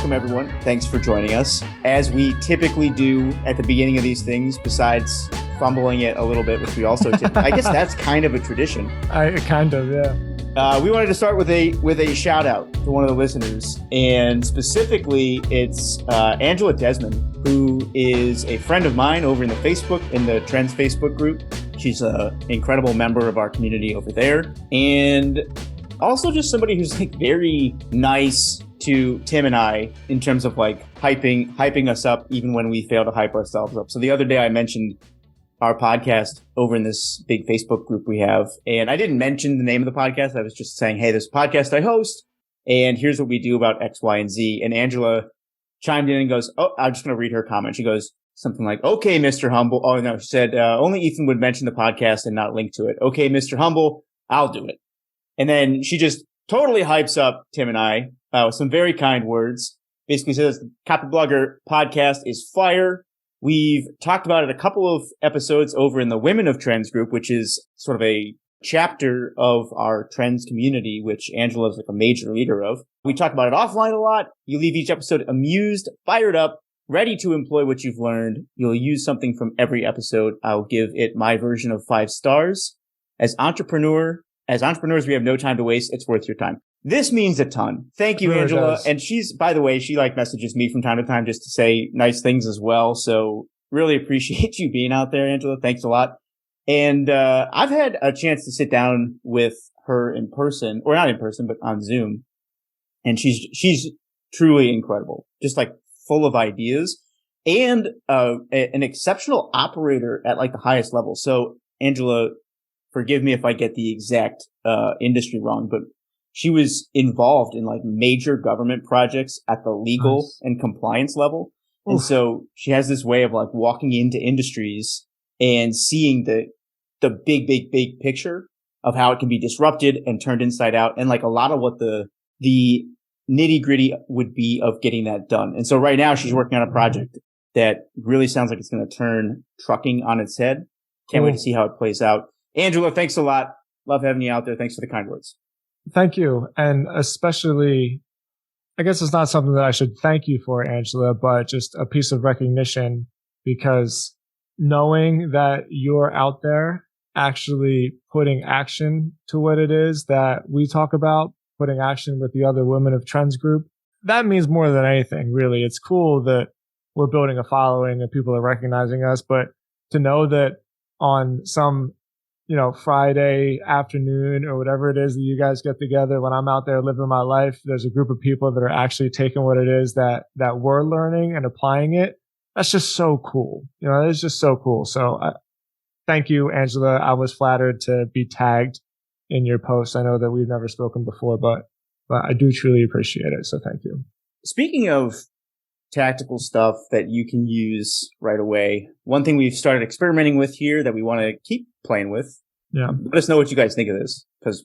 welcome everyone. Thanks for joining us. As we typically do at the beginning of these things, besides fumbling it a little bit, which we also I guess that's kind of a tradition. We wanted to start with a shout out to one of the listeners, and specifically it's Angela Desmond, who is a friend of mine over in the Trends Facebook group. She's an incredible member of our community over there, and also just somebody who's like very nice to Tim and I in terms of like hyping us up even when we fail to hype ourselves up. So the other day I mentioned our podcast over in this big Facebook group we have, and I didn't mention the name of the podcast. I was just saying, hey, this podcast I host, and here's what we do about X, Y, and Z. And Angela chimed in and goes, oh, I'm just going to read her comment. She goes something like, okay, Mr. Humble. Oh, no, she said, only Ethan would mention the podcast and not link to it. Okay, Mr. Humble, I'll do it. And then she just totally hypes up Tim and I with some very kind words. Basically says the Copy Blogger podcast is fire. We've talked about it a couple of episodes over in the Women of Trends group, which is sort of a chapter of our Trends community, which Angela is like a major leader of. We talk about it offline a lot. You leave each episode amused, fired up, ready to employ what you've learned. You'll use something from every episode. I'll give it my version of 5 stars. As entrepreneurs, we have no time to waste. It's worth your time. This means a ton. Thank you, Angela. Does. And she's, by the way, she like messages me from time to time just to say nice things as well. So really appreciate you being out there, Angela. Thanks a lot. And I've had a chance to sit down with her in person, or not in person, but on Zoom. And she's truly incredible, just like full of ideas and an exceptional operator at like the highest level. So Angela, forgive me if I get the exact industry wrong, but she was involved in like major government projects at the legal and compliance level. Oof. And so she has this way of like walking into industries and seeing the big picture of how it can be disrupted and turned inside out, and like a lot of what the nitty-gritty would be of getting that done. And so right now she's working on a project that really sounds like it's going to turn trucking on its head. Can't wait to see how it plays out. Angela, thanks a lot. Love having you out there. Thanks for the kind words. Thank you. And especially, I guess it's not something that I should thank you for, Angela, but just a piece of recognition, because knowing that you're out there actually putting action to what it is that we talk about, putting action with the other Women of Trends group, that means more than anything, really. It's cool that we're building a following and people are recognizing us, but to know that on some Friday afternoon or whatever it is that you guys get together, when I'm out there living my life, there's a group of people that are actually taking what it is that we're learning and applying it. That's just so cool. It's just so cool. So thank you, Angela. I was flattered to be tagged in your post. I know that we've never spoken before, but I do truly appreciate it. So thank you. Speaking of tactical stuff that you can use right away, one thing we've started experimenting with here that we want to keep playing with. Yeah. Let us know what you guys think of this, because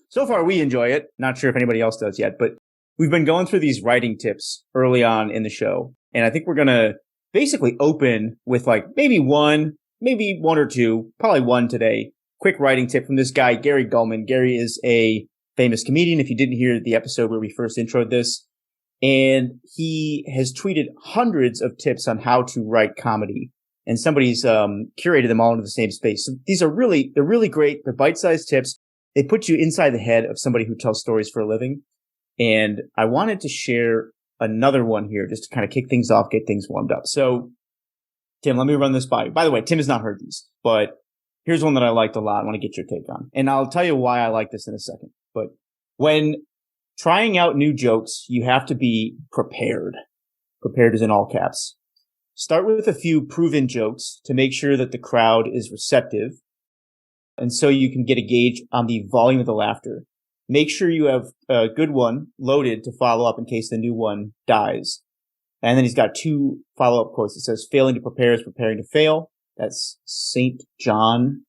so far we enjoy it. Not sure if anybody else does yet, but we've been going through these writing tips early on in the show. And I think we're going to basically open with like maybe one or two, probably one today. Quick writing tip from this guy, Gary Gulman. Gary is a famous comedian. If you didn't hear the episode where we first introed this, and he has tweeted hundreds of tips on how to write comedy, and somebody's curated them all into the same space. So they're really great. They're bite-sized tips. They put you inside the head of somebody who tells stories for a living. And I wanted to share another one here just to kind of kick things off, get things warmed up. So, Tim, let me run this by you. By the way, Tim has not heard these, but here's one that I liked a lot. I want to get your take on. And I'll tell you why I like this in a second. But when trying out new jokes, you have to be prepared. Prepared is in all caps. Start with a few proven jokes to make sure that the crowd is receptive, and so you can get a gauge on the volume of the laughter. Make sure you have a good one loaded to follow up in case the new one dies. And then he's got 2 follow-up quotes. It says, failing to prepare is preparing to fail. That's St. John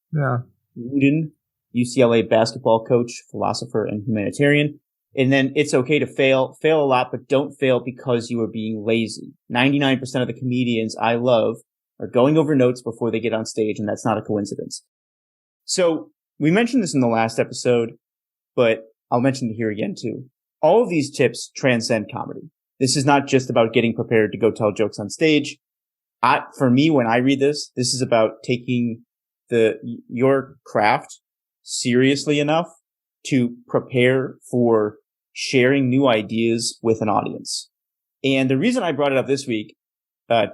Wooden, UCLA basketball coach, philosopher, and humanitarian. And then it's okay to fail a lot, but don't fail because you are being lazy. 99% of the comedians I love are going over notes before they get on stage, and that's not a coincidence. So we mentioned this in the last episode, but I'll mention it here again too. All of these tips transcend comedy. This is not just about getting prepared to go tell jokes on stage. For me, when I read this, this is about taking your craft seriously enough to prepare for sharing new ideas with an audience. And the reason I brought it up this week,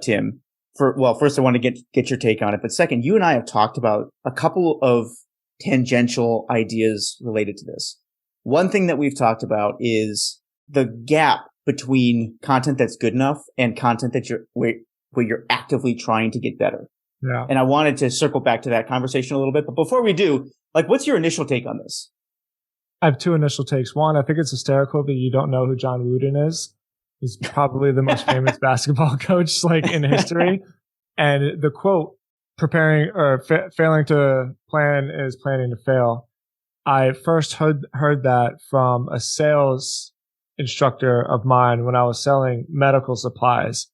Tim, first I want to get your take on it. But second, you and I have talked about a couple of tangential ideas related to this. One thing that we've talked about is the gap between content that's good enough and content that where you're actively trying to get better. Yeah. And I wanted to circle back to that conversation a little bit. But before we do, what's your initial take on this? I have two initial takes. One, I think it's hysterical that you don't know who John Wooden is. He's probably the most famous basketball coach in history. And the quote, preparing or failing to plan is planning to fail. I first heard that from a sales instructor of mine when I was selling medical supplies.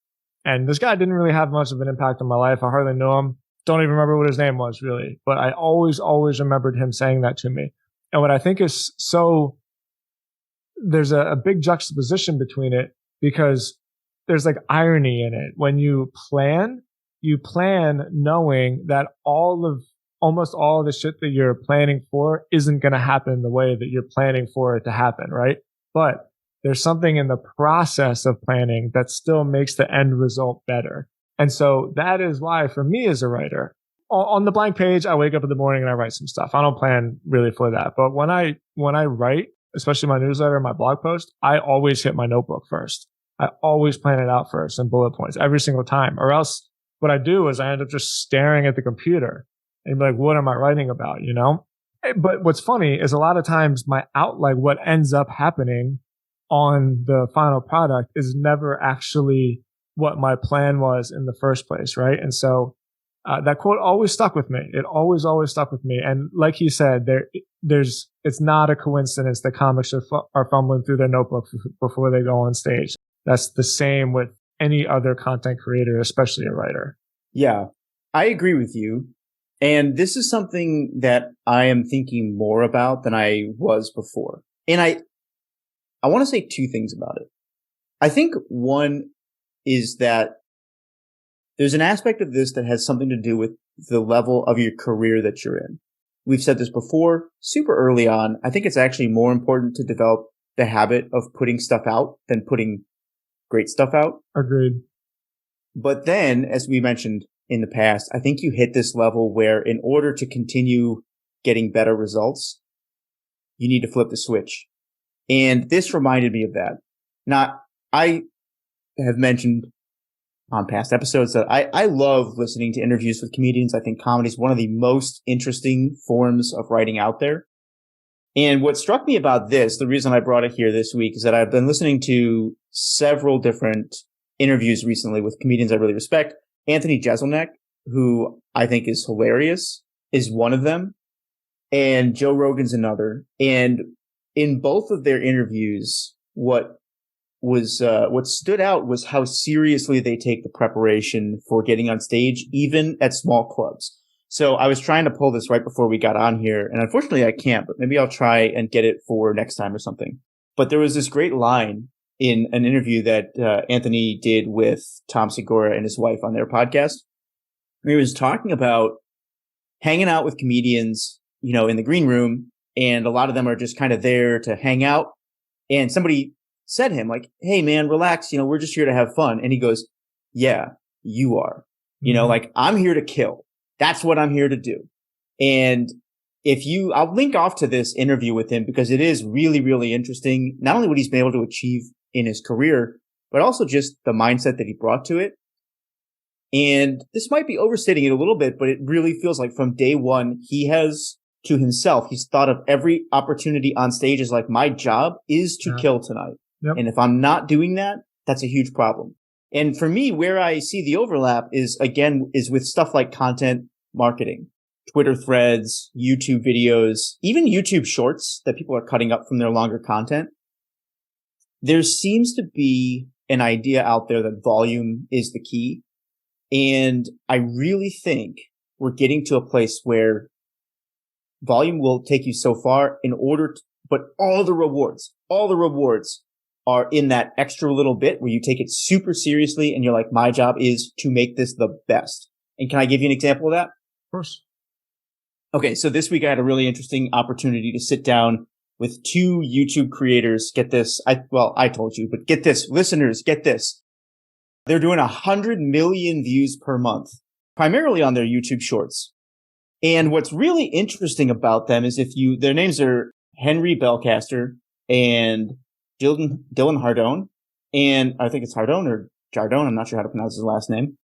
And this guy didn't really have much of an impact on my life. I hardly knew him. Don't even remember what his name was, really. But I always remembered him saying that to me. And what I think is there's a big juxtaposition between it, because there's irony in it. When you plan knowing that almost all of the shit that you're planning for isn't going to happen the way that you're planning for it to happen, right? But there's something in the process of planning that still makes the end result better. And so that is why, for me as a writer, on the blank page, I wake up in the morning and I write some stuff. I don't plan really for that. But when I write, especially my newsletter, my blog post, I always hit my notebook first. I always plan it out first in bullet points every single time. Or else what I do is I end up just staring at the computer and be like, what am I writing about? But what's funny is a lot of times what ends up happening on the final product is never actually what my plan was in the first place, right? And so that quote always stuck with me. It always stuck with me. And like he said, it's not a coincidence that comics are fumbling through their notebooks before they go on stage. That's the same with any other content creator, especially a writer. Yeah, I agree with you. And this is something that I am thinking more about than I was before. And I want to say two things about it. I think one is that there's an aspect of this that has something to do with the level of your career that you're in. We've said this before, super early on. I think it's actually more important to develop the habit of putting stuff out than putting great stuff out. Agreed. But then, as we mentioned in the past, I think you hit this level where in order to continue getting better results, you need to flip the switch. And this reminded me of that. Now, I have mentioned on past episodes that I love listening to interviews with comedians. I think comedy is one of the most interesting forms of writing out there. And what struck me about this, the reason I brought it here this week, is that I've been listening to several different interviews recently with comedians I really respect. Anthony Jeselnik, who I think is hilarious, is one of them. And Joe Rogan's another. And in both of their interviews, what stood out was how seriously they take the preparation for getting on stage, even at small clubs. So I was trying to pull this right before we got on here, and unfortunately I can't, but maybe I'll try and get it for next time or something. But there was this great line in an interview that Anthony did with Tom Segura and his wife on their podcast. He was talking about hanging out with comedians, in the green room, and a lot of them are just kind of there to hang out. And somebody said to him, hey man, relax, we're just here to have fun. And he goes, yeah, you are, I'm here to kill. That's what I'm here to do. And I'll link off to this interview with him because it is really, really interesting. Not only what he's been able to achieve in his career, but also just the mindset that he brought to it. And this might be overstating it a little bit, but it really feels like from day one, he has to himself, he's thought of every opportunity on stage as my job is to kill tonight. Yep. And if I'm not doing that, that's a huge problem. And for me, where I see the overlap is with stuff like content marketing, Twitter threads, YouTube videos, even YouTube shorts that people are cutting up from their longer content. There seems to be an idea out there that volume is the key. And I really think we're getting to a place where volume will take you so far but all the rewards are in that extra little bit where you take it super seriously and you're like, my job is to make this the best. And can I give you an example of that? Of course. Okay, so this week I had a really interesting opportunity to sit down with two YouTube creators. Get this. I told you, but get this. Listeners, get this. They're doing 100 million views per month, primarily on their YouTube shorts. And what's really interesting about them is their names are Henry Belcaster and Dylan Hardone. And I think it's Hardone or Jardone. I'm not sure how to pronounce his last name.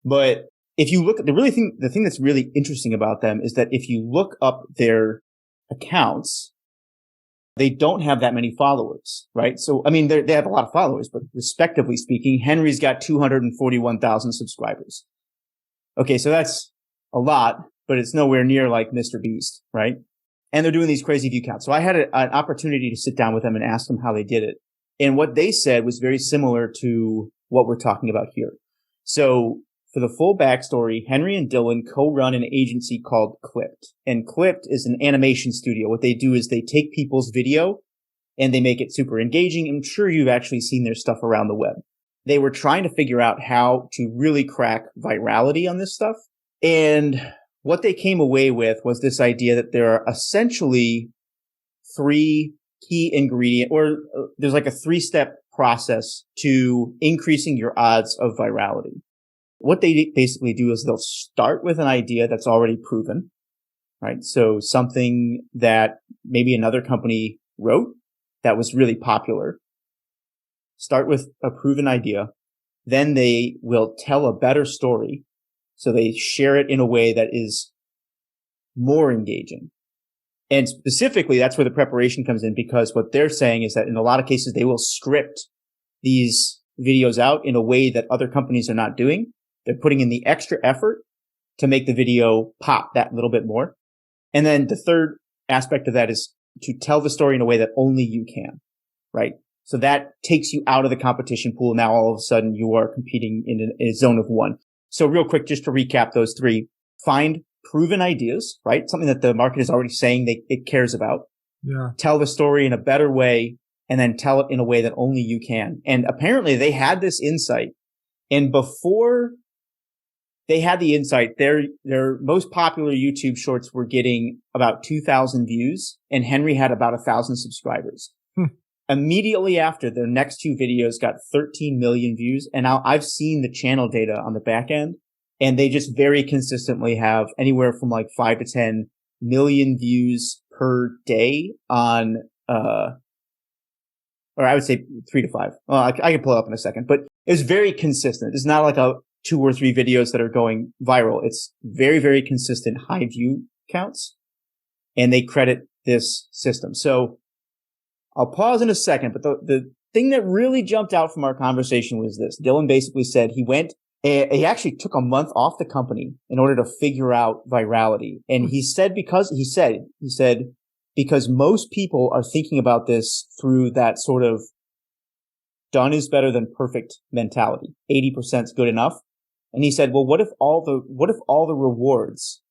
But if you look at the thing that's really interesting about them is that if you look up their accounts, they don't have that many followers, right? So, I mean, they have a lot of followers, but respectively speaking, Henry's got 241,000 subscribers. Okay, so that's a lot, but it's nowhere near like Mr. Beast, right? And they're doing these crazy view counts. So I had an opportunity to sit down with them and ask them how they did it. And what they said was very similar to what we're talking about here. So for the full backstory, Henry and Dylan co-run an agency called Clipped. And Clipped is an animation studio. What they do is they take people's video and they make it super engaging. I'm sure you've actually seen their stuff around the web. They were trying to figure out how to really crack virality on this stuff. And what they came away with was this idea that there are essentially three key ingredients, or there's like a 3-step process to increasing your odds of virality. What they basically do is they'll start with an idea that's already proven, right? So something that maybe another company wrote that was really popular. Start with a proven idea. Then they will tell a better story. So they share it in a way that is more engaging. And specifically, that's where the preparation comes in, because what they're saying is that in a lot of cases, they will script these videos out in a way that other companies are not doing. They're putting in the extra effort to make the video pop that little bit more. And then the third aspect of that is to tell the story in a way that only you can, right? So that takes you out of the competition pool. Now all of a sudden you are competing in a zone of one. So real quick, just to recap those three, find proven ideas, right? Something that the market is already saying it cares about. Yeah. Tell the story in a better way, and then tell it in a way that only you can. And apparently they had this insight. And before they had the insight, their most popular YouTube shorts were getting about 2,000 views, and Henry had about 1,000 subscribers. Immediately after, their next two videos got 13 million views. And now I've seen the channel data on the back end, and they just very consistently have anywhere from like 5 to 10 million views per day on, or I would say 3 to 5. Well, I can pull it up in a second, but it's very consistent. It's not like 2 or 3 videos that are going viral. It's very, very consistent high view counts, and they credit this system. So I'll pause in a second, but the thing that really jumped out from our conversation was this. Dylan basically said he actually took a month off the company in order to figure out virality. And he said because most people are thinking about this through that sort of done is better than perfect mentality. 80% is good enough. And he said, well, what if all the rewards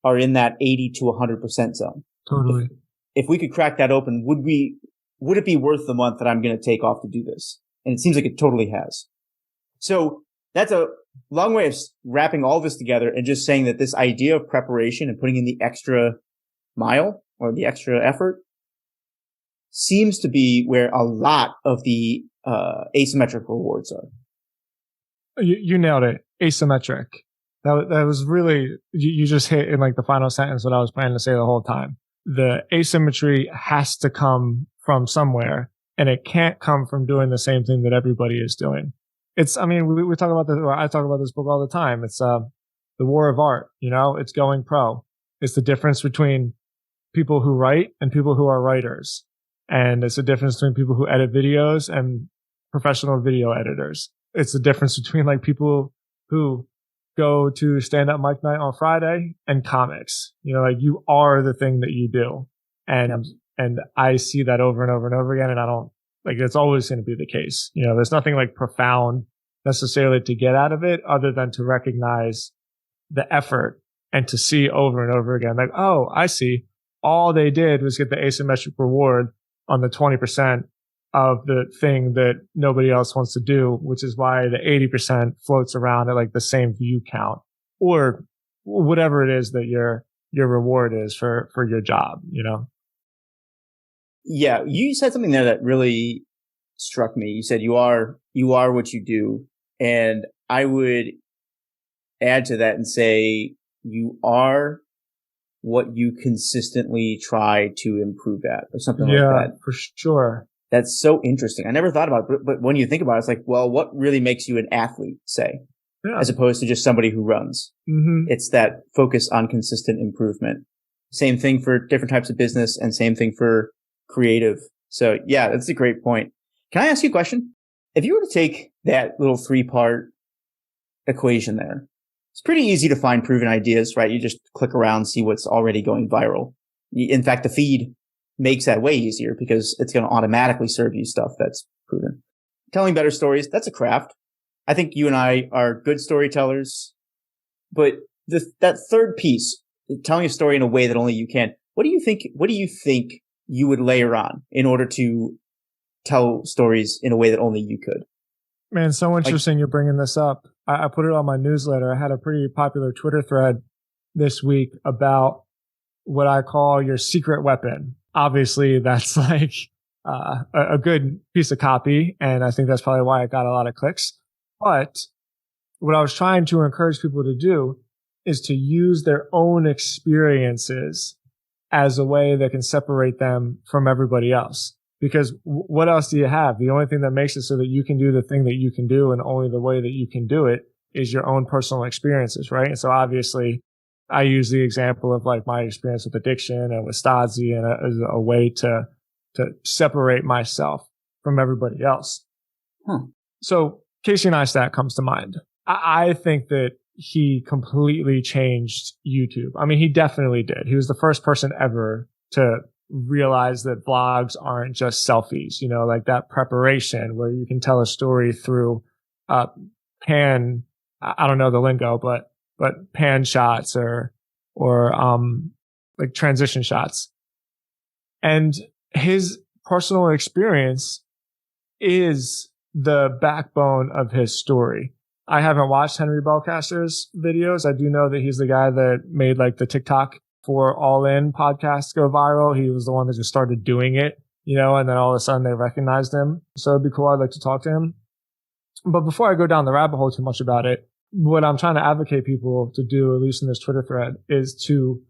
are in that 80 to 100% zone? Totally. If we could crack that open, would it be worth the month that I'm going to take off to do this? And it seems like it totally has. So that's a long way of wrapping all this together and just saying that this idea of preparation and putting in the extra mile or the extra effort seems to be where a lot of the asymmetric rewards are. You nailed it. Asymmetric. That was really, you just hit in like the final sentence what I was planning to say the whole time. The asymmetry has to come from somewhere, and it can't come from doing the same thing that everybody is doing. We talk about this, or I talk about this book all the time. It's the war of art, it's going pro. It's the difference between people who write and people who are writers. And it's the difference between people who edit videos and professional video editors. It's the difference between like people who go to stand-up mic night on Friday and comics. You are the thing that you do. And I see that over and over and over again. And I don't like, it's always going to be the case. There's nothing like profound necessarily to get out of it other than to recognize the effort and to see over and over again, like, oh, I see. All they did was get the asymmetric reward on the 20%. of the thing that nobody else wants to do, which is why the 80% floats around at like the same view count or whatever it is that your reward is for your job, Yeah, you said something there that really struck me. You said you are what you do, and I would add to that and say you are what you consistently try to improve at, or something like that. Yeah, for sure. That's so interesting. I never thought about it, but when you think about it, it's like, well, what really makes you an athlete, say, as opposed to just somebody who runs? Mm-hmm. It's that focus on consistent improvement. Same thing for different types of business and same thing for creative. So yeah, that's a great point. Can I ask you a question? If you were to take that little 3-part equation there, it's pretty easy to find proven ideas, right? You just click around, see what's already going viral. In fact, the feed makes that way easier because it's going to automatically serve you stuff that's proven. Telling better stories, that's a craft. I think you and I are good storytellers, but that third piece, telling a story in a way that only you can, what do you think you would layer on in order to tell stories in a way that only you could? Man, so interesting you're bringing this up. I put it on my newsletter. I had a pretty popular Twitter thread this week about what I call your secret weapon. Obviously, that's like a good piece of copy, and I think that's probably why it got a lot of clicks. But what I was trying to encourage people to do is to use their own experiences as a way that can separate them from everybody else. Because what else do you have? The only thing that makes it so that you can do the thing that you can do and only the way that you can do it is your own personal experiences, right? And so obviously I use the example of like my experience with addiction and with Stodzy and as a way to separate myself from everybody else. So Casey Neistat comes to mind. I think that he completely changed YouTube. I mean, he definitely did. He was the first person ever to realize that vlogs aren't just selfies, like that preparation where you can tell a story through I don't know the lingo, but pan shots or like transition shots. And his personal experience is the backbone of his story. I haven't watched Henry Belcaster's videos. I do know that he's the guy that made like the TikTok for All In podcast go viral. He was the one that just started doing it, and then all of a sudden they recognized him. So it'd be cool. I'd like to talk to him. But before I go down the rabbit hole too much about it, what I'm trying to advocate people to do, at least in this Twitter thread, is to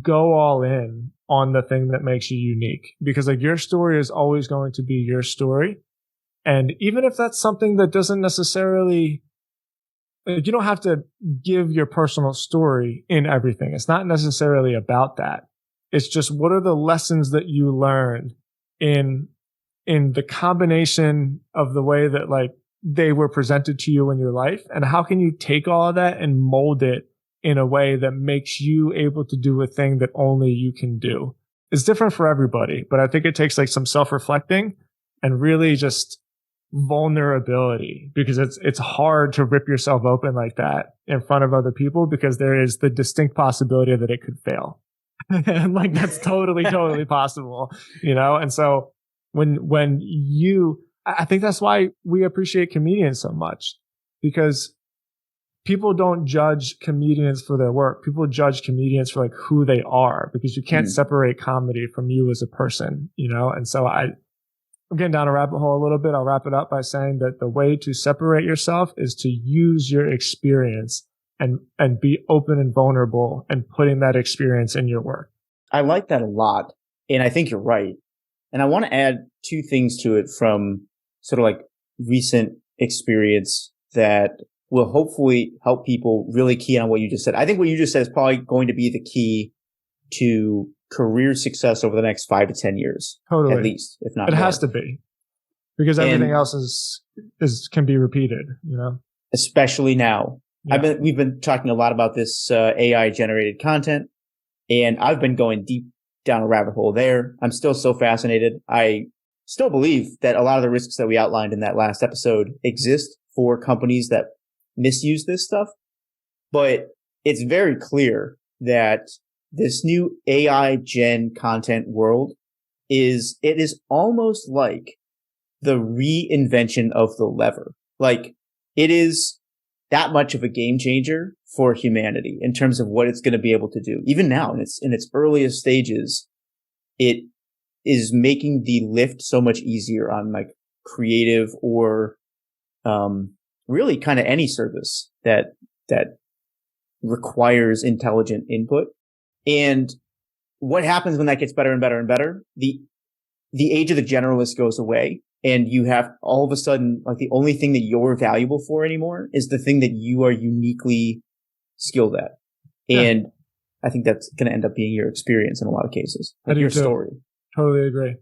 go all in on the thing that makes you unique. Because like your story is always going to be your story. And even if that's something that doesn't necessarily, you don't have to give your personal story in everything. It's not necessarily about that. It's just what are the lessons that you learned in the combination of the way that like they were presented to you in your life, and how can you take all of that and mold it in a way that makes you able to do a thing that only you can do. It's different for everybody, but I think it takes like some self-reflecting and really just vulnerability, because it's hard to rip yourself open like that in front of other people, because there is the distinct possibility that it could fail. And like that's totally possible, And so when I think that's why we appreciate comedians so much, because people don't judge comedians for their work. People judge comedians for like who they are, because you can't separate comedy from you as a person, And so I'm getting down a rabbit hole a little bit. I'll wrap it up by saying that the way to separate yourself is to use your experience and be open and vulnerable and putting that experience in your work. I like that a lot. And I think you're right. And I want to add 2 things to it from sort of like recent experience that will hopefully help people really key in on what you just said. I think what you just said is probably going to be the key to career success over the next 5 to 10 years. Totally. At least, if not more. It more. has to be. Because everything else can be repeated, Especially now. Yeah. We've been talking a lot about this AI generated content, and I've been going deep down a rabbit hole there. I'm still so fascinated. I still believe that a lot of the risks that we outlined in that last episode exist for companies that misuse this stuff. But it's very clear that this new AI gen content world is almost like the reinvention of the lever. Like, it is that much of a game changer for humanity in terms of what it's going to be able to do. Even now, in its earliest stages, it is making the lift so much easier on like creative or really kind of any service that requires intelligent input. And what happens when that gets better and better and better? The age of the generalist goes away, and you have all of a sudden, like, the only thing that you're valuable for anymore is the thing that you are uniquely skilled at. Yeah. And I think that's going to end up being your experience in a lot of cases, like your story. Totally agree.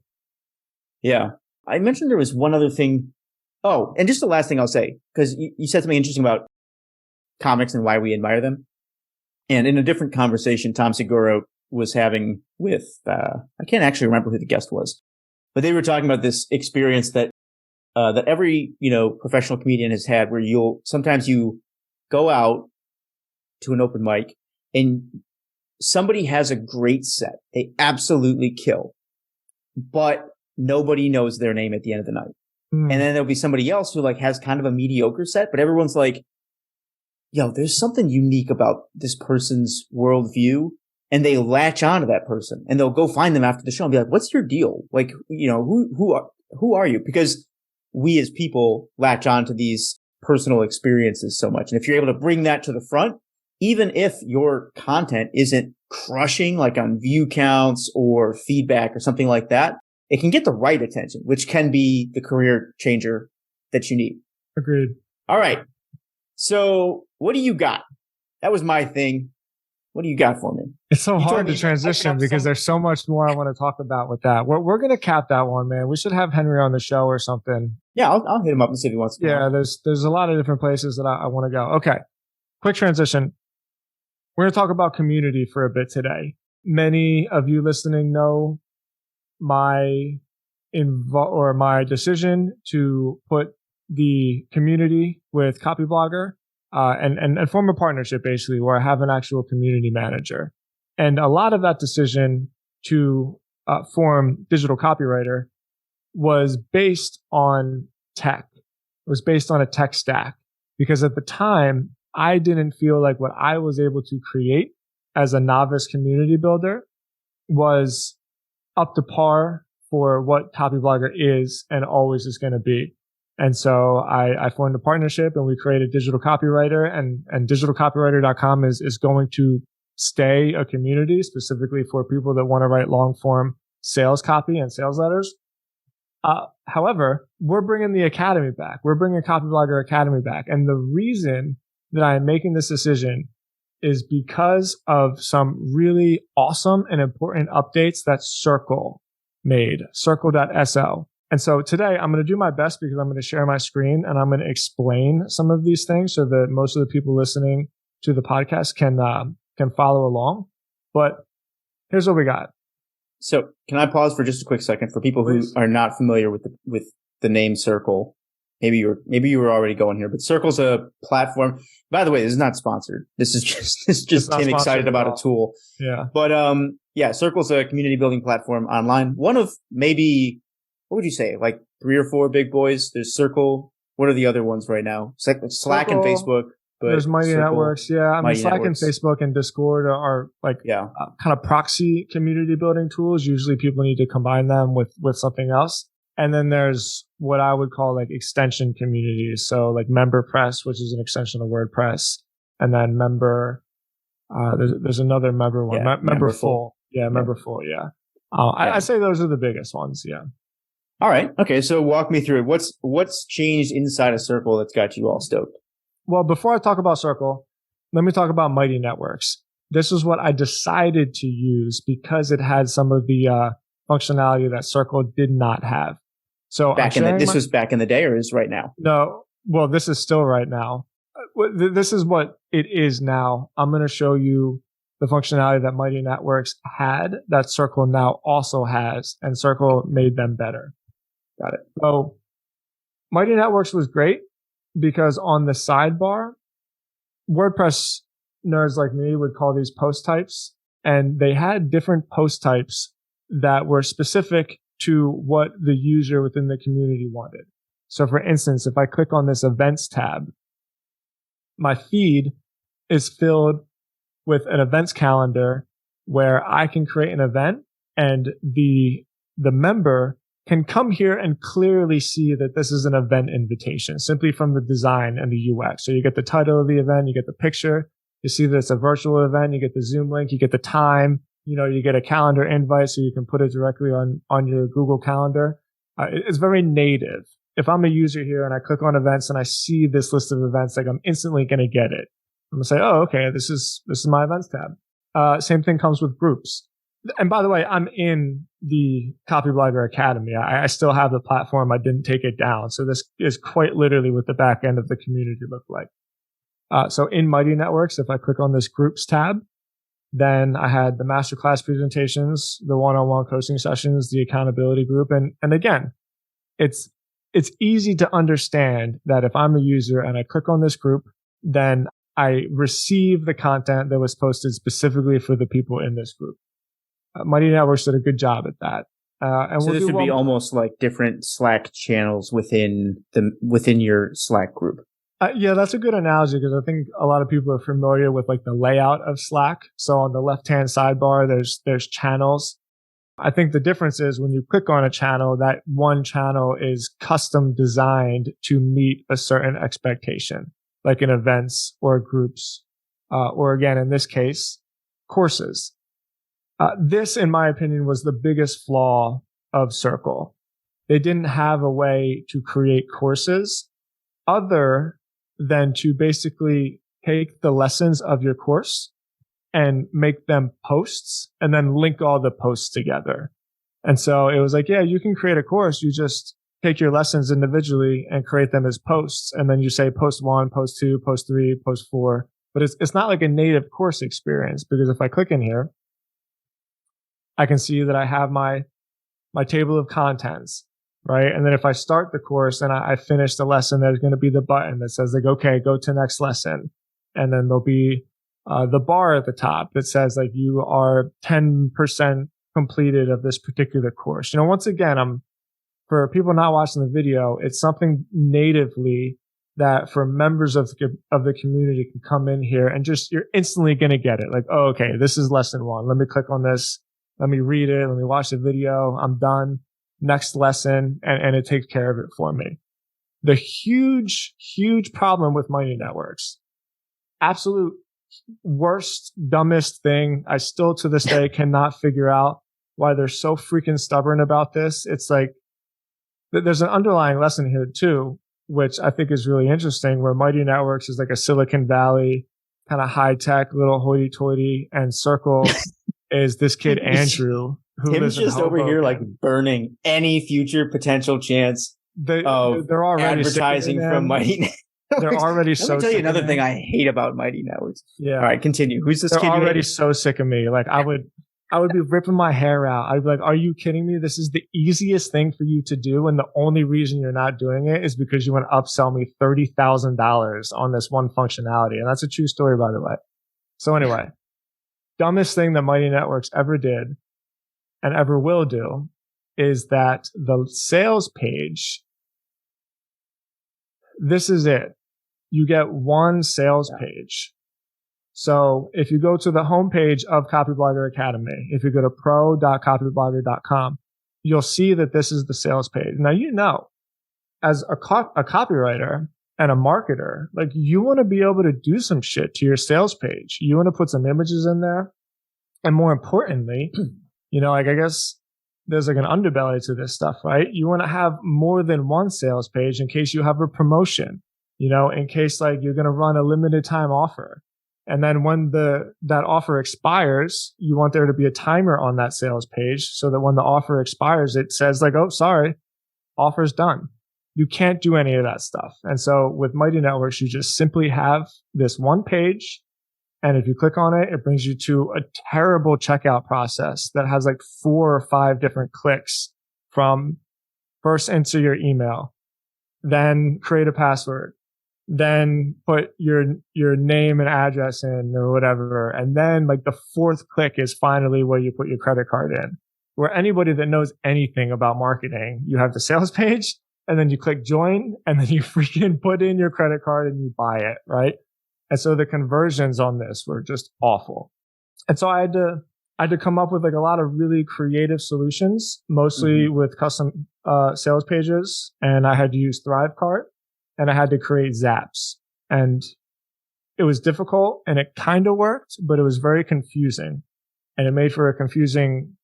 Yeah. I mentioned there was one other thing. Oh, and just the last thing I'll say, because you said something interesting about comics and why we admire them. And in a different conversation, Tom Segura was having with, I can't actually remember who the guest was, but they were talking about this experience that every, professional comedian has had, where sometimes you go out to an open mic and somebody has a great set. They absolutely kill, but nobody knows their name at the end of the night. And then there'll be somebody else who like has kind of a mediocre set, but everyone's like, yo, there's something unique about this person's worldview. And they latch on to that person, and they'll go find them after the show and be like, what's your deal? Like, who are you? Because we as people latch on to these personal experiences so much. And if you're able to bring that to the front, even if your content isn't crushing like on view counts or feedback or something like that, it can get the right attention, which can be the career changer that you need. Agreed. All right. So what do you got? That was my thing. What do you got for me? It's so hard to transition because there's so much more I want to talk about with that. We're going to cap that one, man. We should have Henry on the show or something. Yeah, I'll hit him up and see if he wants to. Yeah, there's a lot of different places that I want to go. Okay, quick transition. We're going to talk about community for a bit today. Many of you listening know my decision to put the community with Copyblogger and form a partnership, basically, where I have an actual community manager. And a lot of that decision to form Digital Copywriter was based on tech. It was based on a tech stack, because at the time, I didn't feel like what I was able to create as a novice community builder was up to par for what Copyblogger is and always is going to be. And so I formed a partnership, and we created Digital Copywriter, and digitalcopywriter.com is going to stay a community specifically for people that want to write long form sales copy and sales letters. However, we're bringing the academy back. We're bringing Copyblogger Academy back. And the reason that I am making this decision is because of some really awesome and important updates that Circle made, circle.sl. And so today I'm going to do my best, because I'm going to share my screen and I'm going to explain some of these things so that most of the people listening to the podcast can follow along. But here's what we got. So can I pause for just a quick second for people who are not familiar with the name Circle? Maybe you were already going here, but Circle's a platform. By the way, this is not sponsored. This is just Tim excited about a tool. Yeah. But Circle's a community building platform online. One of maybe, what would you say, like 3 or 4 big boys? There's Circle. What are the other ones right now? Slack and Facebook. But there's Mighty Networks. Yeah. I mean, Slack Networks. and Facebook and Discord are like kind of proxy community building tools. Usually people need to combine them with something else. And then there's what I would call like extension communities. So like MemberPress, which is an extension of WordPress. And then there's another member one, Memberful. Yeah, Memberful. Yeah. I say those are the biggest ones. Yeah. All right. Okay. So walk me through it. What's changed inside of Circle that's got you all stoked? Well, before I talk about Circle, let me talk about Mighty Networks. This is what I decided to use because it had some of the functionality that Circle did not have. So this was back in the day, or is right now? No. Well, this is still right now. This is what it is now. I'm going to show you the functionality that Mighty Networks had that Circle now also has, and Circle made them better. Got it. So Mighty Networks was great because on the sidebar, WordPress nerds like me would call these post types, and they had different post types that were specific to what the user within the community wanted. So for instance, if I click on this events tab, my feed is filled with an events calendar where I can create an event, and the member can come here and clearly see that this is an event invitation simply from the design and the UX. So you get the title of the event, you get the picture, you see that it's a virtual event, you get the Zoom link, you get the time, you get a calendar invite so you can put it directly on your Google Calendar. It's very native. If I'm a user here and I click on events and I see this list of events, like I'm instantly going to get it. I'm going to say, oh, okay, this is my events tab. Same thing comes with groups. And by the way, I'm in the Copyblogger Academy. I still have the platform. I didn't take it down. So this is quite literally what the back end of the community looked like. So in Mighty Networks, if I click on this groups tab, then I had the masterclass presentations, the one-on-one coaching sessions, the accountability group. And again, it's easy to understand that if I'm a user and I click on this group, then I receive the content that was posted specifically for the people in this group. Mighty Networks did a good job at that. So this would be almost like different Slack channels within your Slack group. Yeah, that's a good analogy because I think a lot of people are familiar with like the layout of Slack. So on the left-hand sidebar, there's channels. I think the difference is when you click on a channel, that one channel is custom designed to meet a certain expectation, like in events or groups, or again, in this case, courses. This, in my opinion, was the biggest flaw of Circle. They didn't have a way to create courses other than to basically take the lessons of your course and make them posts and then link all the posts together. And so it was like, yeah, you can create a course. You just take your lessons individually and create them as posts. And then you say post 1, post 2, post 3, post 4. But it's not like a native course experience, because if I click in here, I can see that I have my table of contents, right? And then if I start the course and I finish the lesson, there's going to be the button that says like, okay, go to next lesson. And then there'll be the bar at the top that says like, you are 10% completed of this particular course. Once again, for people not watching the video, it's something natively that for members of the community can come in here and just, you're instantly going to get it. Like, oh, okay, this is lesson 1. Let me click on this. Let me read it. Let me watch the video. I'm done. Next lesson. And it takes care of it for me. The huge, huge problem with Mighty Networks, absolute worst, dumbest thing. I still to this day cannot figure out why they're so freaking stubborn about this. It's like, there's an underlying lesson here too, which I think is really interesting, where Mighty Networks is like a Silicon Valley kind of high tech little hoity toity, and Circle is this kid, Andrew, who Tim's just over here like burning any future potential chance they're already advertising from Mighty Networks. They're already so sick. Let me tell you another thing I hate about Mighty Networks. Yeah. All right, continue. Who's this kid? They're already so sick of me. Like I would be ripping my hair out. I'd be like, are you kidding me? This is the easiest thing for you to do. And the only reason you're not doing it is because you want to upsell me $30,000 on this one functionality. And that's a true story, by the way. So anyway, dumbest thing that Mighty Networks ever did and ever will do is that the sales page, this is it. You get one sales page. So if you go to the homepage of Copyblogger Academy, if you go to pro.copyblogger.com, you'll see that this is the sales page. Now, as a copywriter and a marketer, like you want to be able to do some shit to your sales page. You want to put some images in there. And more importantly, I guess there's like an underbelly to this stuff, right? You want to have more than one sales page in case you have a promotion, in case like you're going to run a limited time offer. And then when that offer expires, you want there to be a timer on that sales page so that when the offer expires, it says like, oh, sorry, offer's done. You can't do any of that stuff. And so with Mighty Networks, you just simply have this one page. And if you click on it, it brings you to a terrible checkout process that has like 4 or 5 different clicks from first enter your email, then create a password, then put your name and address in or whatever. And then like the 4th click is finally where you put your credit card in. where anybody that knows anything about marketing, you have the sales page and then you click join and then you freaking put in your credit card and you buy it, right? And so the conversions on this were just awful. And so I had to come up with like a lot of really creative solutions, mostly with custom sales pages. And I had to use Thrivecart and I had to create Zaps. And it was difficult and it kind of worked, but it was very confusing and it made for a confusing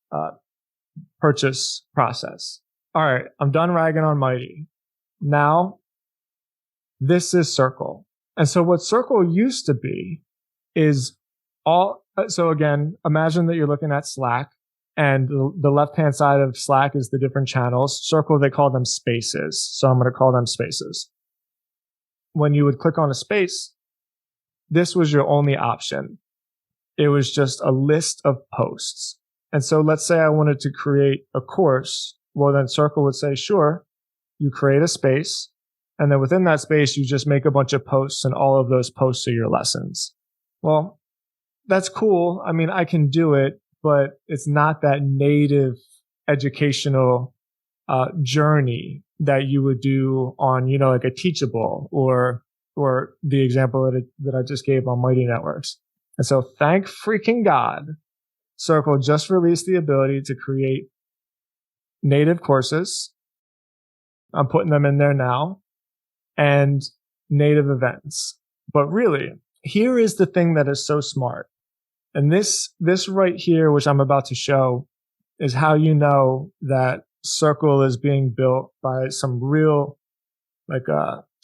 purchase process. All right, I'm done ragging on Mighty. Now, this is Circle. And so what Circle used to be is so again, imagine that you're looking at Slack and the left-hand side of Slack is the different channels. Circle, they call them spaces. So I'm going to call them spaces. When you would click on a space, this was your only option. It was just a list of posts. And so let's say I wanted to create a course. Well, then Circle would say, sure, you create a space. And then within that space, you just make a bunch of posts and all of those posts are your lessons. Well, that's cool. I mean, I can do it, but it's not that native educational journey that you would do on, like a Teachable or the example that I just gave on Mighty Networks. And so thank freaking God, Circle just released the ability to create native courses. I'm putting them in there now, and native events. But really, here is the thing that is so smart. And this right here, which I'm about to show, is how you know that Circle is being built by some real,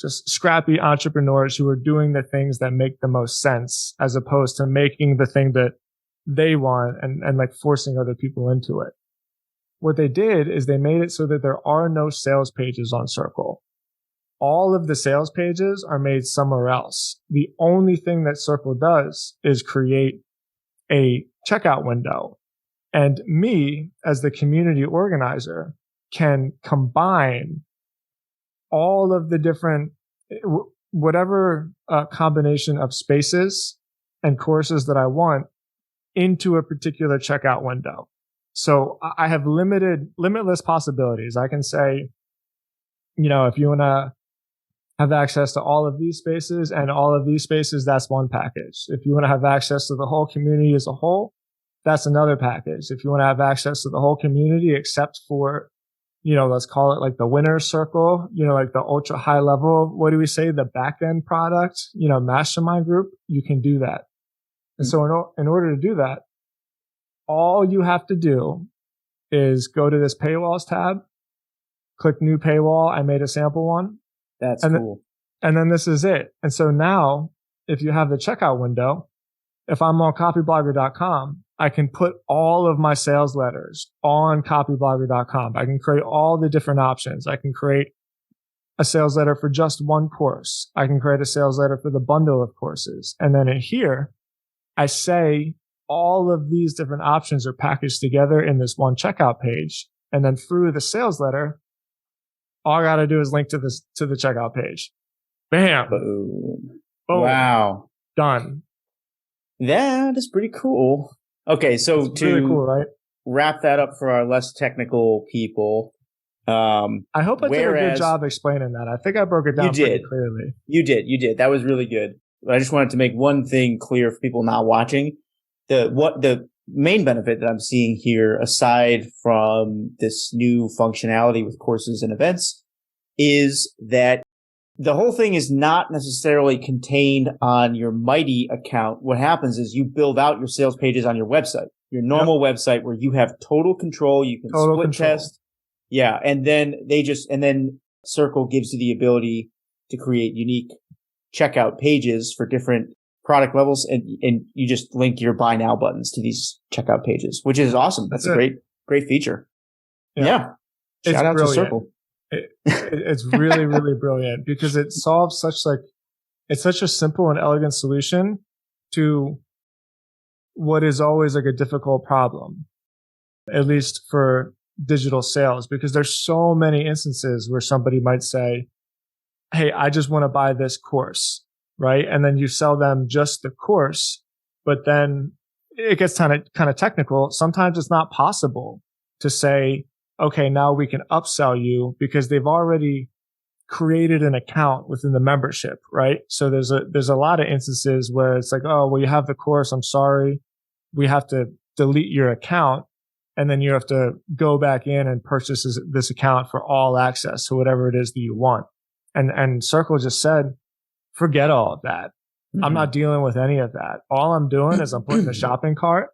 just scrappy entrepreneurs who are doing the things that make the most sense, as opposed to making the thing that they want and like forcing other people into it. What they did is they made it so that there are no sales pages on Circle. All of the sales pages are made somewhere else. The only thing that Circle does is create a checkout window. And me, as the community organizer, can combine all of the different, whatever combination of spaces and courses that I want into a particular checkout window. So I have limitless possibilities. I can say, if you want to have access to all of these spaces and all of these spaces, that's one package. If you want to have access to the whole community as a whole, that's another package. If you want to have access to the whole community, except for, let's call it like the winner's circle, like the ultra high level, what do we say? The back end product, mastermind group, you can do that. And so in order to do that, all you have to do is go to this paywalls tab, click new paywall. I made a sample one. That's cool. And then this is it. And so now if you have the checkout window, if I'm on copyblogger.com, I can put all of my sales letters on copyblogger.com. I can create all the different options. I can create a sales letter for just one course. I can create a sales letter for the bundle of courses. And then in here, I say all of these different options are packaged together in this one checkout page. And then through the sales letter, all I got to do is link to the checkout page. Bam. Boom. Boom. Wow. Done. That is pretty cool. Okay, so it's really cool, right? Wrap that up for our less technical people. I hope I did a good job explaining that. I think I broke it down pretty clearly. You did. That was really good. I just wanted to make one thing clear for people not watching. The main benefit that I'm seeing here, aside from this new functionality with courses and events, is that the whole thing is not necessarily contained on your Mighty account. What happens is you build out your sales pages on your website, your normal website, where you have total control. You can split test. Yeah. And then Circle gives you the ability to create unique checkout pages for different product levels. And you just link your buy now buttons to these checkout pages, which is awesome. That's a great feature. Yeah. Shout out to Circle. It's really, really brilliant because it solves it's such a simple and elegant solution to what is always like a difficult problem, at least for digital sales, because there's so many instances where somebody might say, hey, I just want to buy this course, right? And then you sell them just the course, but then it gets kind of technical. Sometimes it's not possible to say, okay, now we can upsell you because they've already created an account within the membership, right? So there's a lot of instances where it's like, oh, well, you have the course. I'm sorry. We have to delete your account. And then you have to go back in and purchase this account for all access to whatever it is that you want. And Circle just said, forget all of that. Mm-hmm. I'm not dealing with any of that. All I'm doing is I'm putting the shopping cart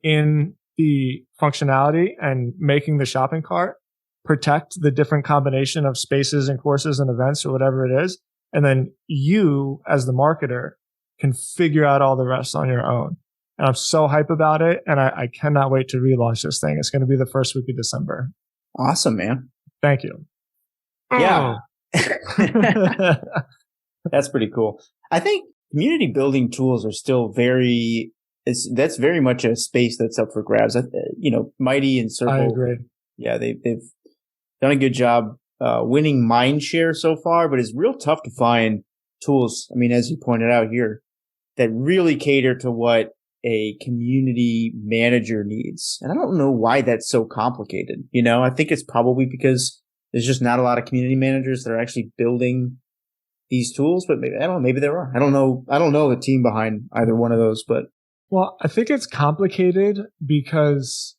in the functionality and making the shopping cart protect the different combination of spaces and courses and events or whatever it is. And then you, as the marketer, can figure out all the rest on your own. And I'm so hype about it. And I cannot wait to relaunch this thing. It's going to be the first week of December. Awesome, man. Thank you. Yeah. That's pretty cool. I think community building tools are still that's very much a space that's up for grabs. Mighty and Circle. I agree. Yeah, they've done a good job winning mind share so far, but it's real tough to find tools. I mean, as you pointed out here, that really cater to what a community manager needs. And I don't know why that's so complicated. I think it's probably because there's just not a lot of community managers that are actually building these tools, but maybe, I don't know, maybe there are. I don't know the team behind either one of those, but. Well, I think it's complicated because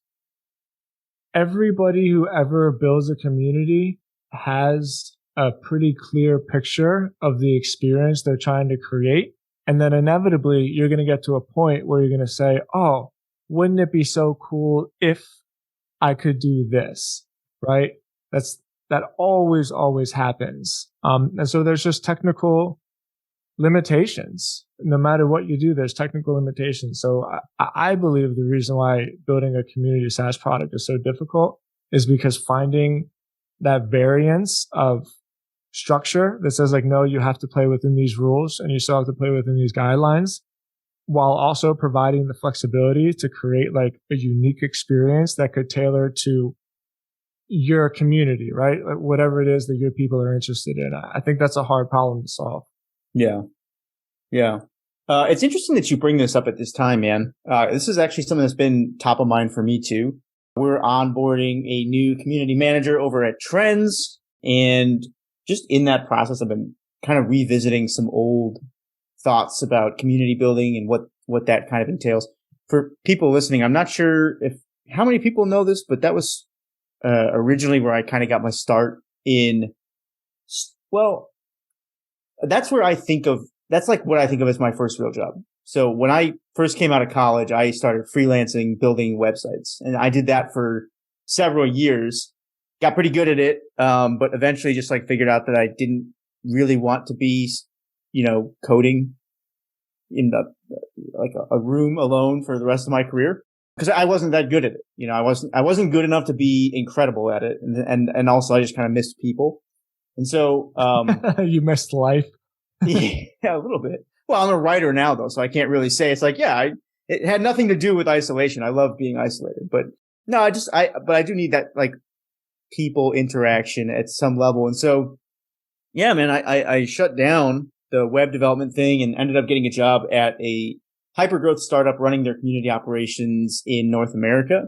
everybody who ever builds a community has a pretty clear picture of the experience they're trying to create. And then inevitably, you're going to get to a point where you're going to say, oh, wouldn't it be so cool if I could do this, right? That always happens. And so there's just technical limitations. No matter what you do, there's technical limitations. So I believe the reason why building a community SaaS product is so difficult is because finding that variance of structure that says like, no, you have to play within these rules and you still have to play within these guidelines, while also providing the flexibility to create like a unique experience that could tailor to your community, right? Like whatever it is that your people are interested in. I think that's a hard problem to solve. Yeah. Yeah. It's interesting that you bring this up at this time, man. This is actually something that's been top of mind for me too. We're onboarding a new community manager over at Trends, and just in that process, I've been kind of revisiting some old thoughts about community building and what that kind of entails. For people listening, I'm not sure how many people know this, but that was originally where I kind of got my start in. Well, that's what I think of as my first real job. So when I first came out of college, I started freelancing, building websites, and I did that for several years. Got pretty good at it, but eventually just like figured out that I didn't really want to be, coding in a room alone for the rest of my career, because I wasn't that good at it. I wasn't good enough to be incredible at it, and also I just kind of missed people, and so you missed life. Yeah, a little bit. Well, I'm a writer now though, so I can't really say it's like, it had nothing to do with isolation. I love being isolated, but no, but I do need that like people interaction at some level. And so, yeah, man, I shut down the web development thing and ended up getting a job at a hypergrowth startup running their community operations in North America.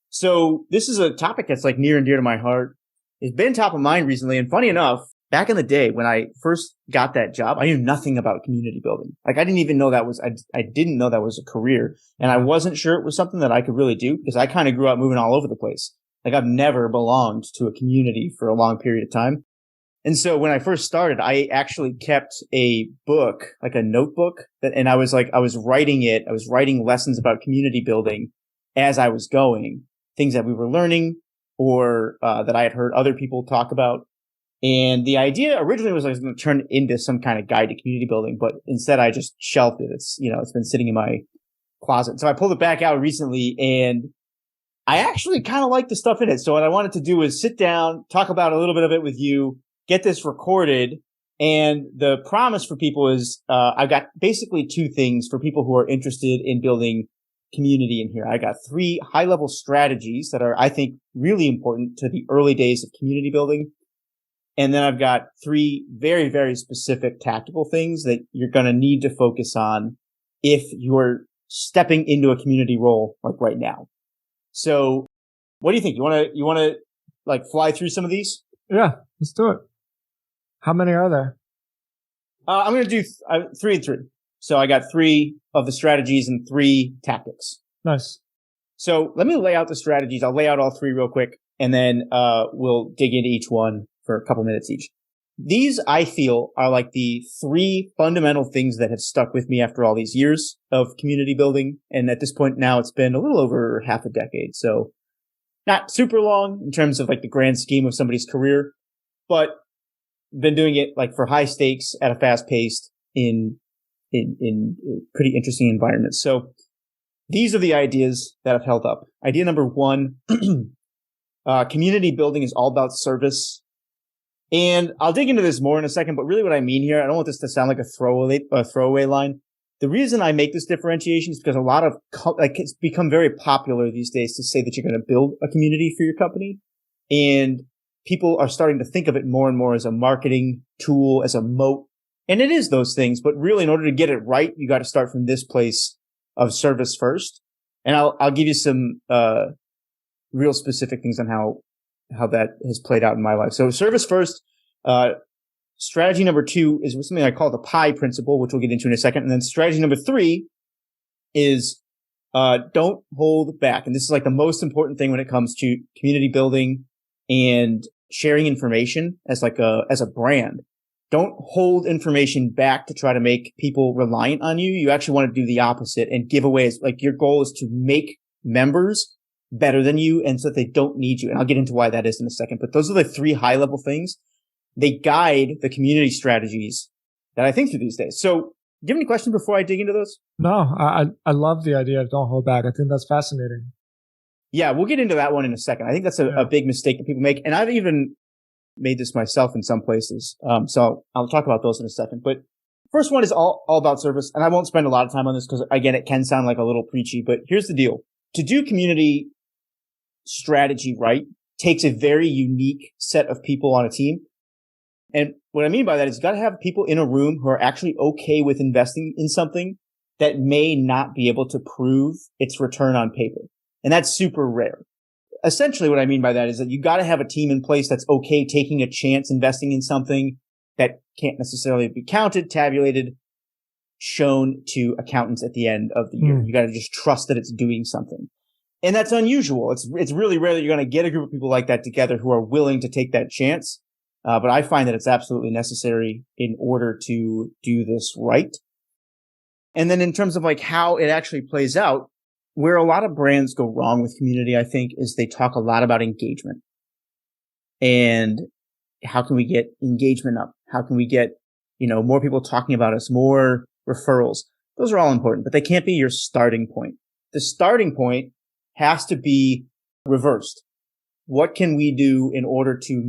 So this is a topic that's like near and dear to my heart. It's been top of mind recently. And funny enough, back in the day when I first got that job, I knew nothing about community building. Like I didn't even know I didn't know that was a career. And I wasn't sure it was something that I could really do because I kind of grew up moving all over the place. Like I've never belonged to a community for a long period of time. And so when I first started, I actually kept a book, like a notebook and I was writing it. I was writing lessons about community building as I was going, things that we were learning or that I had heard other people talk about. And the idea originally was I was going to turn it into some kind of guide to community building, but instead I just shelved it. It's been sitting in my closet. So I pulled it back out recently and I actually kind of like the stuff in it. So what I wanted to do is sit down, talk about a little bit of it with you, get this recorded. And the promise for people is, I've got basically two things for people who are interested in building community in here. I got 3 high level strategies that are, I think, really important to the early days of community building. And then I've got 3 very, very specific tactical things that you're going to need to focus on if you're stepping into a community role like right now. So What do you think? You want to like fly through some of these? Yeah, let's do it. How many are there? I'm going to do 3 and 3. So I got 3 of the strategies and 3 tactics. Nice. So let me lay out the strategies. I'll lay out all 3 real quick, and then we'll dig into each one for a couple minutes each. These, I feel, are like the 3 fundamental things that have stuck with me after all these years of community building. And at this point now, it's been a little over half a decade. So not super long in terms of like the grand scheme of somebody's career, but been doing it like for high stakes at a fast pace in pretty interesting environments. So these are the ideas that have held up. Idea number 1, community building is all about service. And I'll dig into this more in a second, but really what I mean here, I don't want this to sound like a throwaway line. The reason I make this differentiation is because a lot of, it's become very popular these days to say that you're going to build a community for your company. And people are starting to think of it more and more as a marketing tool, as a moat. And it is those things, but really in order to get it right, you got to start from this place of service first. And I'll give you some, real specific things on how that has played out in my life. So service first, strategy number 2 is something I call the pie principle, which we'll get into in a second. And then strategy number 3 is, don't hold back. And this is like the most important thing when it comes to community building and sharing information as a brand. Don't hold information back to try to make people reliant on you. You actually want to do the opposite and give away. Like your goal is to make members better than you and so that they don't need you. And I'll get into why that is in a second. But those are the 3 high level things. They guide the community strategies that I think through these days. So do you have any questions before I dig into those? No, I love the idea of don't hold back. I think that's fascinating. Yeah, we'll get into that one in a second. I think that's a big mistake that people make. And I've even made this myself in some places. So I'll talk about those in a second. But first one is all about service. And I won't spend a lot of time on this because, again, it can sound like a little preachy. But here's the deal. To do community strategy right takes a very unique set of people on a team. And what I mean by that is you got to have people in a room who are actually okay with investing in something that may not be able to prove its return on paper. And that's super rare. Essentially, what I mean by that is that you got to have a team in place that's okay taking a chance investing in something that can't necessarily be counted, tabulated, shown to accountants at the end of the year. You got to just trust that it's doing something. And that's unusual. It's really rare that you're going to get a group of people like that together who are willing to take that chance. But I find that it's absolutely necessary in order to do this right. And then in terms of like how it actually plays out, where a lot of brands go wrong with community, I think, is they talk a lot about engagement. And how can we get engagement up? How can we get, more people talking about us, more referrals? Those are all important, but they can't be your starting point. The starting point has to be reversed. What can we do in order to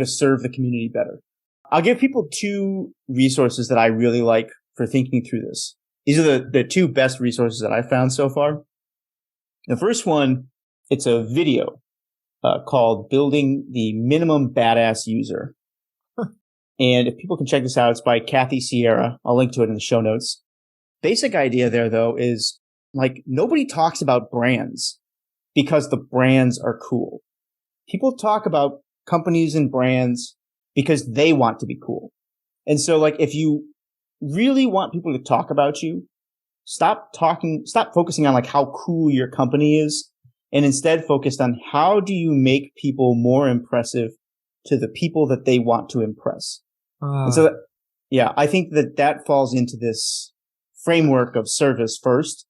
serve the community better? I'll give people 2 resources that I really like for thinking through this. These are the 2 best resources that I've found so far. The first one, it's a video called Building the Minimum Badass User. And if people can check this out, it's by Kathy Sierra. I'll link to it in the show notes. Basic idea there, though, is like nobody talks about brands because the brands are cool. People talk about companies and brands because they want to be cool. And so like if you really want people to talk about you, stop focusing on like how cool your company is and instead focused on how do you make people more impressive to the people that they want to impress. And so, I think that falls into this framework of service first.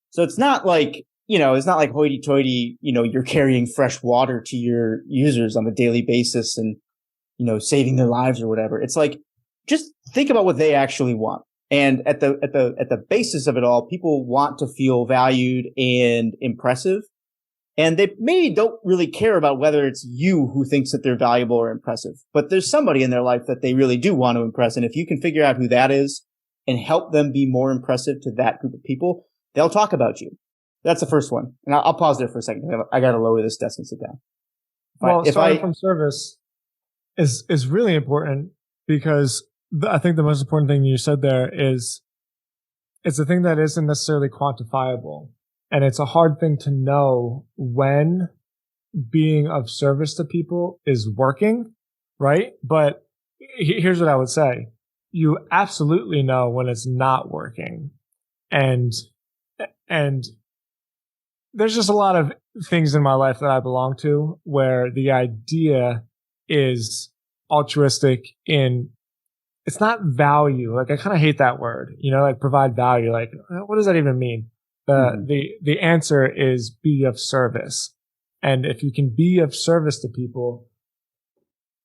So it's not like, it's not like hoity-toity, you're carrying fresh water to your users on a daily basis and, saving their lives or whatever. It's like, just think about what they actually want. And at the basis of it all, people want to feel valued and impressive. And they maybe don't really care about whether it's you who thinks that they're valuable or impressive, but there's somebody in their life that they really do want to impress. And if you can figure out who that is and help them be more impressive to that group of people, they'll talk about you. That's the first one. And I'll pause there for a second. I got to lower this desk and sit down. Starting from service is really important because I think the most important thing you said there is it's a thing that isn't necessarily quantifiable. And it's a hard thing to know when being of service to people is working, right? But here's what I would say. You absolutely know when it's not working. And there's just a lot of things in my life that I belong to where the idea is altruistic in it's not value. Like I kind of hate that word, like provide value. Like what does that even mean? The answer is be of service. And if you can be of service to people,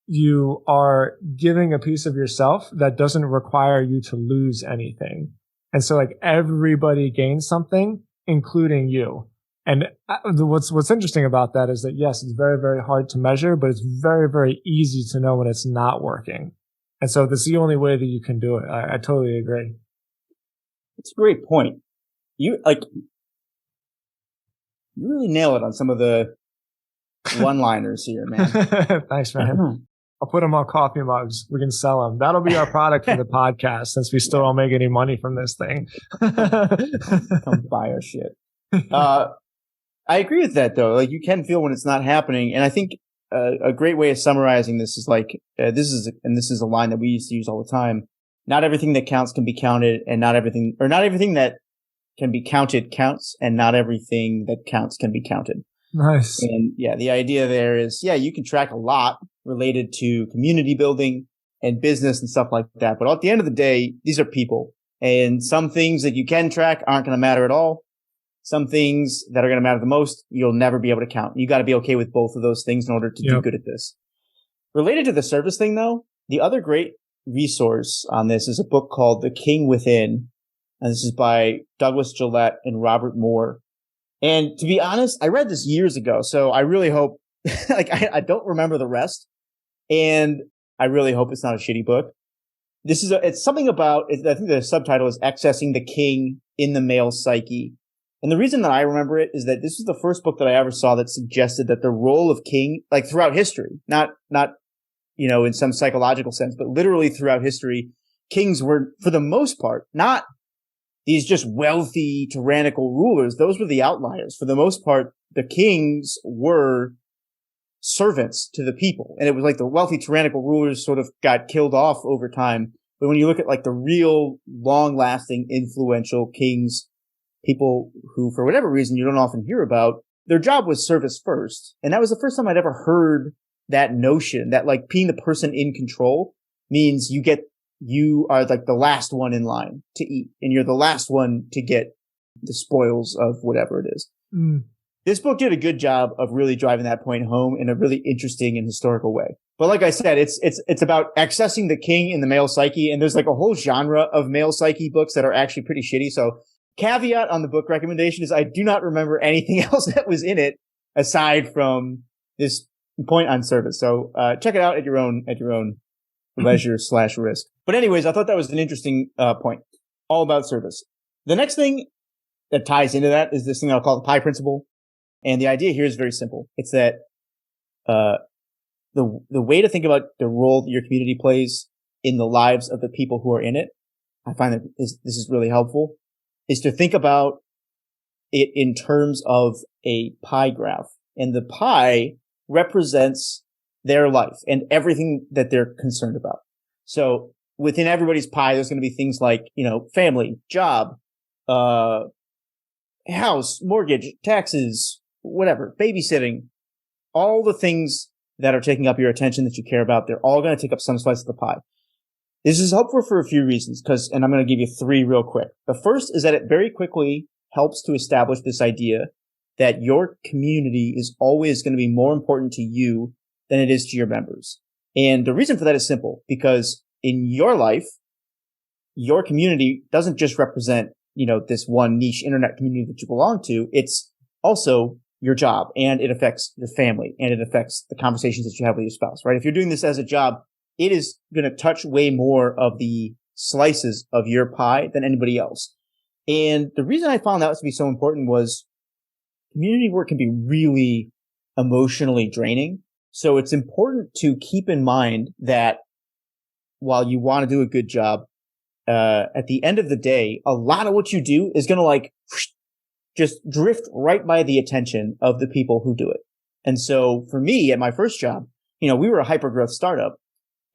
you are giving a piece of yourself that doesn't require you to lose anything. And so like everybody gains something, including you. And what's interesting about that is that, yes, it's very, very hard to measure, but it's very, very easy to know when it's not working. And so that's the only way that you can do it. I totally agree. It's a great point. You really nail it on some of the one-liners here, man. Thanks, man. I'll put them on coffee mugs. We can sell them. That'll be our product for the podcast since we still don't make any money from this thing. Come buy our shit. I agree with that, though. Like, you can feel when it's not happening. And I think a great way of summarizing this is like, this is a line that we used to use all the time. Not everything that counts can be counted, and not everything that can be counted counts, and not everything that counts can be counted. Nice. And yeah, the idea there is, you can track a lot related to community building and business and stuff like that. But at the end of the day, these are people, and some things that you can track aren't going to matter at all. Some things that are going to matter the most, you'll never be able to count. You got to be okay with both of those things in order to do good at this. Related to the service thing, though, the other great resource on this is a book called The King Within. And this is by Douglas Gillette and Robert Moore. And to be honest, I read this years ago, so I really hope, I don't remember the rest. And I really hope it's not a shitty book. It's something about, I think the subtitle is Accessing the King in the Male Psyche. And the reason that I remember it is that this is the first book that I ever saw that suggested that the role of king, like throughout history, not, in some psychological sense, but literally throughout history, kings were, for the most part, not these just wealthy, tyrannical rulers. Those were the outliers. For the most part, the kings were servants to the people. And it was like the wealthy, tyrannical rulers sort of got killed off over time. But when you look at like the real long-lasting, influential kings, people who, for whatever reason, you don't often hear about, their job was service first. And that was the first time I'd ever heard that notion that like being the person in control means you are like the last one in line to eat, and you're the last one to get the spoils of whatever it is. This book did a good job of really driving that point home in a really interesting and historical way. But like I said, it's about accessing the king in the male psyche. And there's like a whole genre of male psyche books that are actually pretty shitty. So caveat on the book recommendation is I do not remember anything else that was in it aside from this point on service. So, check it out at your own leisure / risk. But anyways, I thought that was an interesting, point all about service. The next thing that ties into that is this thing I'll call the pie principle. And the idea here is very simple. It's that, the way to think about the role that your community plays in the lives of the people who are in it, I find that this is really helpful, is to think about it in terms of a pie graph. And the pie represents their life and everything that they're concerned about. So within everybody's pie, there's going to be things like, family, job, house, mortgage, taxes, whatever, babysitting, all the things that are taking up your attention that you care about, they're all going to take up some slice of the pie. This is helpful for a few reasons, and I'm going to give you 3 real quick. The first is that it very quickly helps to establish this idea that your community is always going to be more important to you than it is to your members. And the reason for that is simple, because in your life, your community doesn't just represent, this one niche internet community that you belong to. It's also your job, and it affects your family, and it affects the conversations that you have with your spouse, right? If you're doing this as a job, it is going to touch way more of the slices of your pie than anybody else. And the reason I found that to be so important was community work can be really emotionally draining. So it's important to keep in mind that while you want to do a good job, at the end of the day, a lot of what you do is going to just drift right by the attention of the people who do it. And so for me at my first job, we were a hyper-growth startup,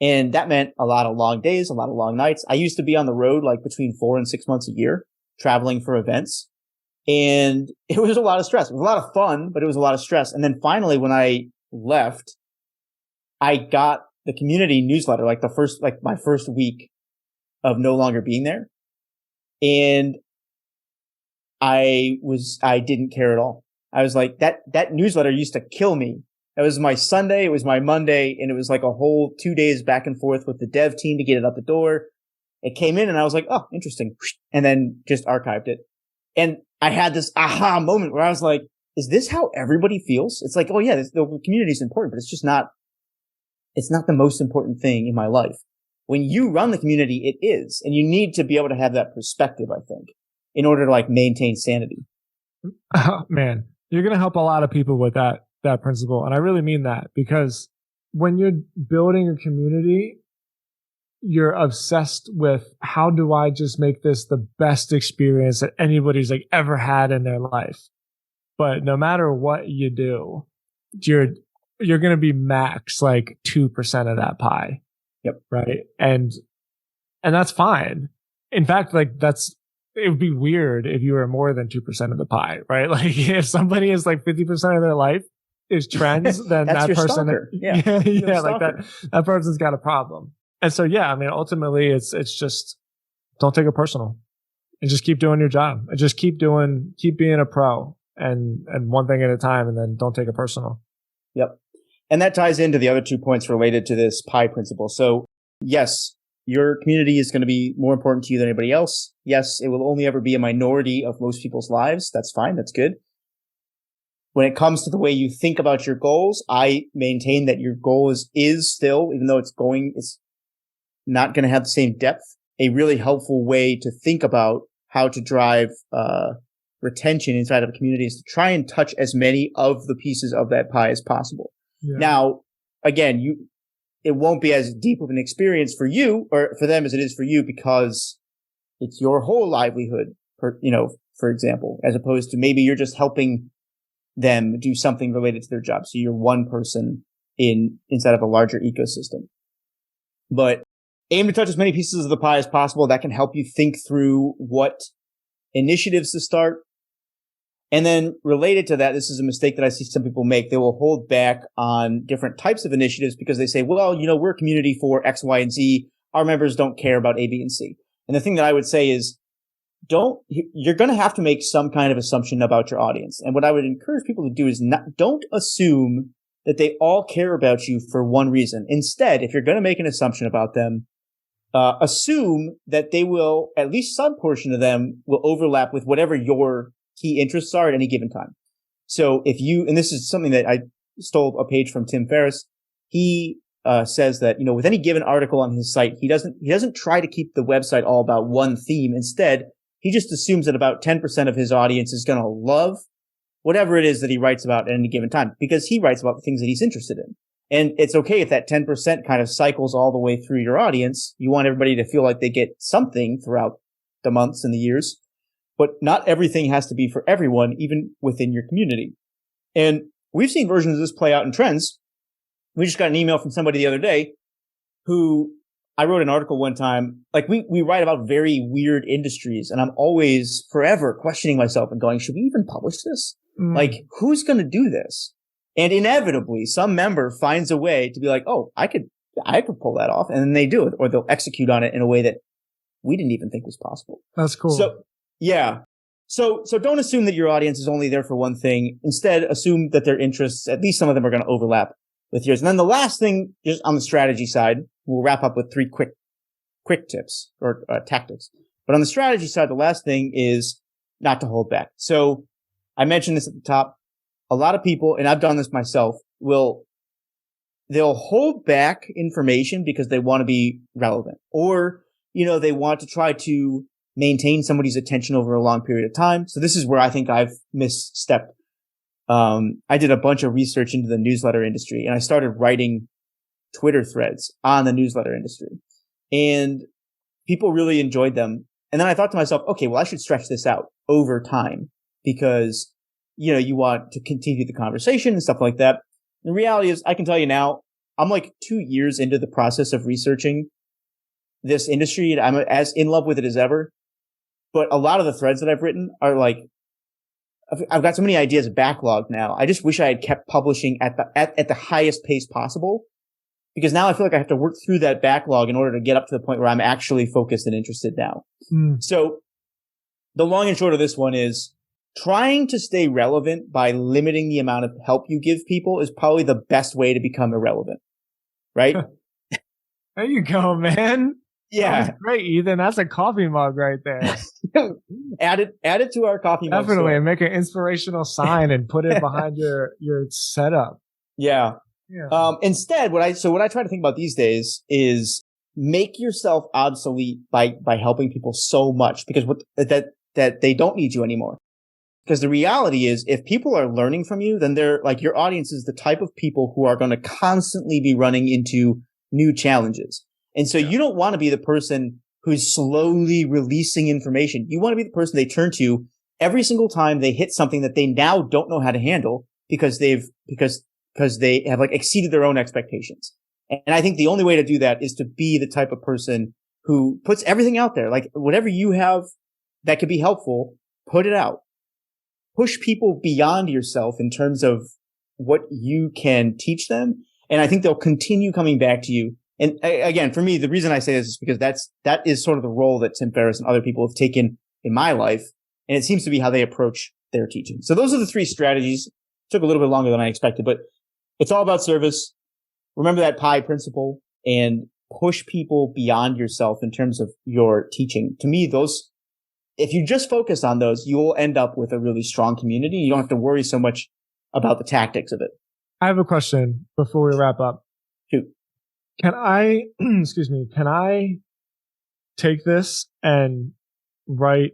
and that meant a lot of long days, a lot of long nights. I used to be on the road like between 4 and 6 months a year, traveling for events. And it was a lot of stress. It was a lot of fun, but it was a lot of stress. And then finally, when I left, I got the community newsletter, like my first week of no longer being there. And I didn't care at all. I was like, that newsletter used to kill me. It was my Sunday, it was my Monday, and it was like a whole 2 days back and forth with the dev team to get it out the door. It came in and I was like, oh, interesting. And then just archived it. And I had this aha moment where I was like, is this how everybody feels? It's like, oh yeah, the community is important, but it's not the most important thing in my life. When you run the community, it is. And you need to be able to have that perspective, I think, in order to like maintain sanity. Oh, man, you're going to help a lot of people with that principle. And I really mean that, because when you're building a community, you're obsessed with how do I just make this the best experience that anybody's like ever had in their life. But no matter what you do, you're going to be max like 2% of that pie. Yep. Right. And that's fine. In fact, like it would be weird if you were more than 2% of the pie, right? Like if somebody is like 50% of their life is trends, then that person, yeah, like that person's got a problem. And so, yeah, I mean, ultimately it's just don't take it personal and just keep doing your job and just keep being a pro and one thing at a time, and then don't take it personal. Yep. And that ties into the other 2 points related to this pie principle. So yes, your community is going to be more important to you than anybody else. Yes, it will only ever be a minority of most people's lives. That's fine. That's good. When it comes to the way you think about your goals, I maintain that your goal is still, even though it's not going to have the same depth, a really helpful way to think about how to drive retention inside of a community is to try and touch as many of the pieces of that pie as possible. Yeah. Now, again, it won't be as deep of an experience for you or for them as it is for you, because it's your whole livelihood, for example, as opposed to maybe you're just helping them do something related to their job. So you're one person inside of a larger ecosystem. But aim to touch as many pieces of the pie as possible. That can help you think through what initiatives to start. And then related to that, this is a mistake that I see some people make. They will hold back on different types of initiatives because they say, well, we're a community for X, Y, and Z. Our members don't care about A, B, and C. And the thing that I would say is, you're going to have to make some kind of assumption about your audience. And what I would encourage people to do is don't assume that they all care about you for one reason. Instead, if you're going to make an assumption about them, assume that they will, at least some portion of them will overlap with whatever your key interests are at any given time. So and this is something that I stole a page from Tim Ferriss. He says that, with any given article on his site, he doesn't try to keep the website all about one theme. Instead, he just assumes that about 10% of his audience is going to love whatever it is that he writes about at any given time, because he writes about the things that he's interested in. And it's okay if that 10% kind of cycles all the way through your audience. You want everybody to feel like they get something throughout the months and the years, but not everything has to be for everyone, even within your community. And we've seen versions of this play out in trends. We just got an email from somebody the other day who I wrote an article one time, like we write about very weird industries, and I'm always forever questioning myself and going, should we even publish this? Like, who's going to do this? And inevitably, some member finds a way to be like, oh, I could pull that off. And then they do it, or they'll execute on it in a way that we didn't even think was possible. That's cool. So, yeah. So don't assume that your audience is only there for one thing. Instead, assume that their interests, at least some of them, are going to overlap with yours. And then the last thing, just on the strategy side, we'll wrap up with 3 quick tips or tactics. But on the strategy side, the last thing is not to hold back. So I mentioned this at the top. A lot of people, and I've done this myself, they'll hold back information because they want to be relevant, or, they want to try to maintain somebody's attention over a long period of time. So this is where I think I've misstepped. I did a bunch of research into the newsletter industry, and I started writing Twitter threads on the newsletter industry, and people really enjoyed them. And then I thought to myself, okay, well, I should stretch this out over time. because, you want to continue the conversation and stuff like that. The reality is, I can tell you now, I'm like 2 years into the process of researching this industry, and I'm as in love with it as ever. But a lot of the threads that I've written are like, I've got so many ideas backlogged now. I just wish I had kept publishing at the highest pace possible, because now I feel like I have to work through that backlog in order to get up to the point where I'm actually focused and interested now. So the long and short of this one is trying to stay relevant by limiting the amount of help you give people is probably the best way to become irrelevant. Right? There you go, man. Yeah. That was great, Ethan. That's a coffee mug right there. Add it to our coffee mug. Definitely. Store. Make an inspirational sign and put it behind your setup. Yeah. Instead, what I try to think about these days is make yourself obsolete by helping people so much, because that they don't need you anymore. Because the reality is, if people are learning from you, then they're like, your audience is the type of people who are going to constantly be running into new challenges. And so you don't want to be the person who's slowly releasing information. You want to be the person they turn to every single time they hit something that they now don't know how to handle because they have like exceeded their own expectations. And I think the only way to do that is to be the type of person who puts everything out there. Like, whatever you have that could be helpful, put it out. Push people beyond yourself in terms of what you can teach them. And I think they'll continue coming back to you. And again, for me, the reason I say this is because that is sort of the role that Tim Ferriss and other people have taken in my life. And it seems to be how they approach their teaching. So those are the 3 strategies. It took a little bit longer than I expected, but it's all about service. Remember that pie principle and push people beyond yourself in terms of your teaching. To me, if you just focus on those, you will end up with a really strong community. You don't have to worry so much about the tactics of it. I have a question before we wrap up. Shoot. Can I take this and write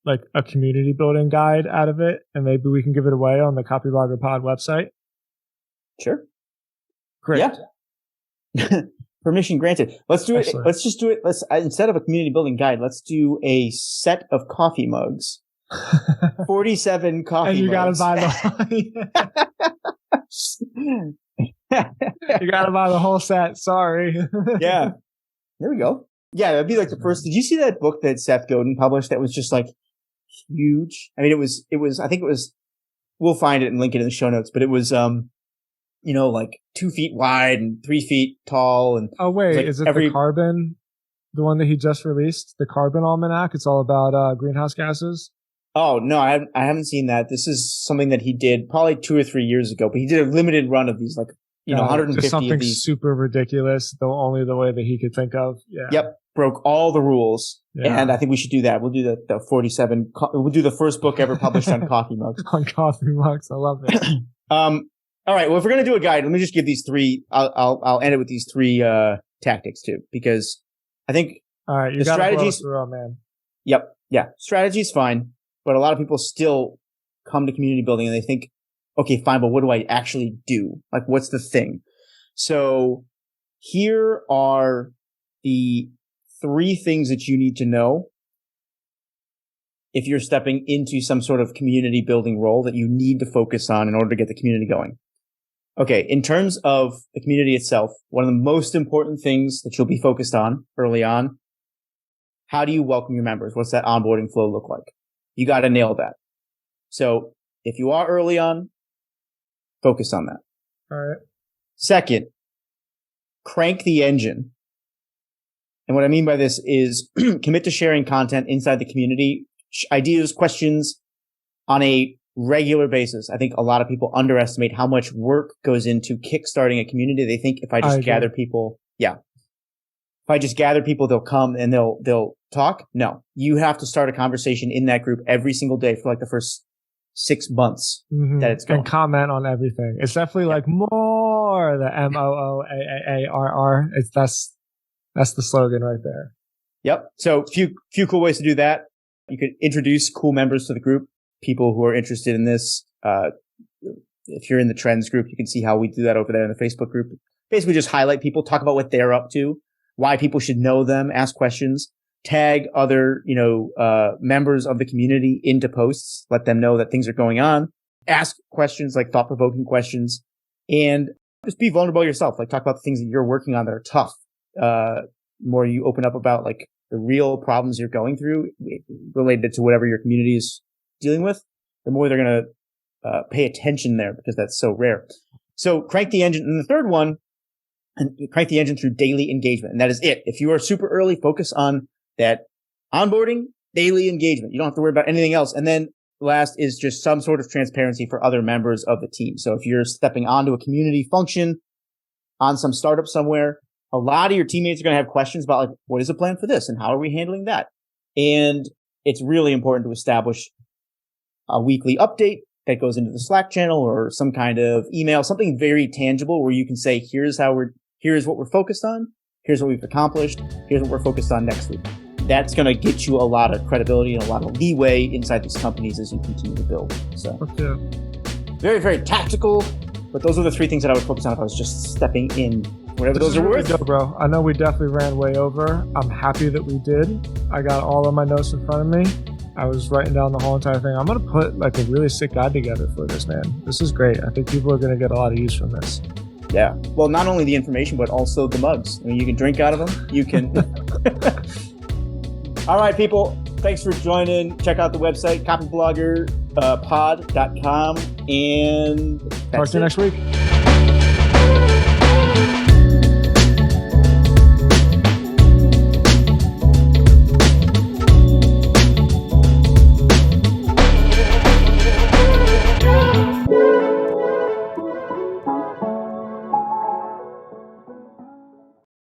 like a community building guide out of it, and maybe we can give it away on the Copyblogger Pod website? Sure. Great. Yeah. Permission granted. Let's do it. Excellent. Let's just do it. Instead of a community building guide, let's do a set of coffee mugs. 47 coffee mugs. And you gotta buy you gotta buy the whole set. Sorry. Yeah. There we go. Yeah, that'd be like the first. Did you see that book that Seth Godin published that was just like huge? I mean, it was, I think it was, we'll find it and link it in the show notes, but it was, like 2 feet wide and 3 feet tall. And oh wait, like is it the Carbon, the one that he just released, the Carbon Almanac? It's all about greenhouse gases. Oh no, I haven't seen that. This is something that he did probably 2 or 3 years ago, but he did a limited run of these, like 150 just something of these. Super ridiculous, only the way that he could think of. Yeah. Yep, broke all the rules, and I think we should do that. We'll do the 47. We'll do the first book ever published on coffee mugs. On coffee mugs, I love it. All right. Well, if we're gonna do a guide, let me just give these 3. I'll end it with these 3 tactics too, because I think all right, you got to blow us through, man. Yep. Yeah. Strategy's fine, but a lot of people still come to community building and they think, okay, fine, but what do I actually do? Like, what's the thing? So here are the 3 things that you need to know if you're stepping into some sort of community building role that you need to focus on in order to get the community going. Okay, in terms of the community itself, one of the most important things that you'll be focused on early on, how do you welcome your members? What's that onboarding flow look like? You got to nail that. So if you are early on, focus on that. All right. Second, crank the engine. And what I mean by this is commit to sharing content inside the community, ideas, questions on a regular basis. I think a lot of people underestimate how much work goes into kickstarting a community. They think if I just gather people, if I just gather people, they'll come and they'll talk. No, you have to start a conversation in that group every single day for like the first 6 months that it's going. And comment on everything. It's definitely like more the MOOAAARR. That's the slogan right there. Yep. So few cool ways to do that. You could introduce cool members to the group, people who are interested in this. If you're in the trends group, you can see how we do that over there in the Facebook group. Basically just highlight people, talk about what they're up to, why people should know them, ask questions. tag other, members of the community into posts, let them know that things are going on, ask questions like thought-provoking questions, and just be vulnerable yourself. Like talk about the things that you're working on that are tough. More you open up about like the real problems you're going through related to whatever your community is dealing with, the more they're going to pay attention there, because that's so rare. So crank the engine. And the third one, and crank the engine through daily engagement. And that is it. If you are super early, focus on that onboarding, daily engagement. You don't have to worry about anything else. And then last is just some sort of transparency for other members of the team. So if you're stepping onto a community function on some startup somewhere, a lot of your teammates are going to have questions about like, what is the plan for this and how are we handling that? And it's really important to establish a weekly update that goes into the Slack channel or some kind of email, something very tangible where you can say, here's what we're focused on. Here's what we've accomplished. Here's what we're focused on next week. That's going to get you a lot of credibility and a lot of leeway inside these companies as you continue to build. So very, very tactical, but those are the three things that I would focus on if I was just stepping in, whatever those are worth. Dope, bro. I know we definitely ran way over. I'm happy that we did. I got all of my notes in front of me. I was writing down the whole entire thing. I'm going to put like a really sick guide together for this, man. This is great. I think people are going to get a lot of use from this. Yeah. Well, not only the information, but also the mugs. I mean, you can drink out of them. You can. All right, people. Thanks for joining. Check out the website, copybloggerpod.com. And talk to you next week.